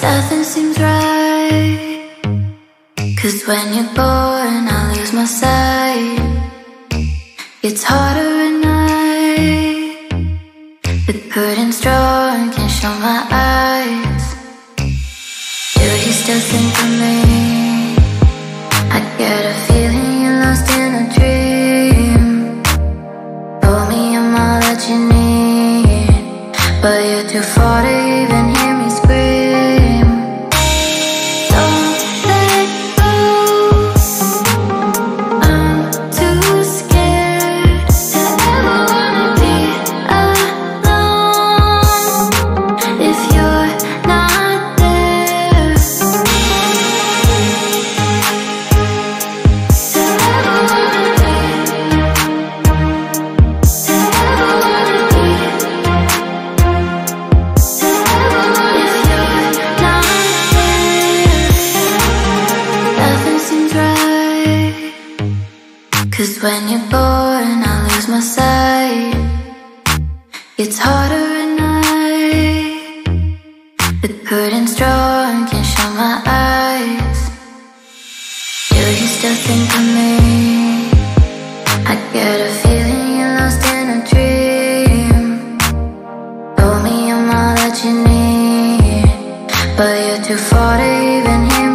Nothing seems right, 'cause when you're gone I lose my sight. It's harder at night, the curtain's strong, can't show my eyes. Do you still think of me? I get a feeling you're lost in a dream. Told me I'm all that you need, but you're too far to even hear me scream. Don't let go, I'm too scared to ever wanna be alone. If you're not there, to ever wanna be, to ever wanna be, to ever wanna. If you're not there, nothing seems right, 'cause when you're gone I lose my sight. It's harder at night, the curtain's drawn, can't show my eyes. Do you still think of me? I get a feeling you're lost in a dream. Told me I'm all that you need, but you're too far to even hear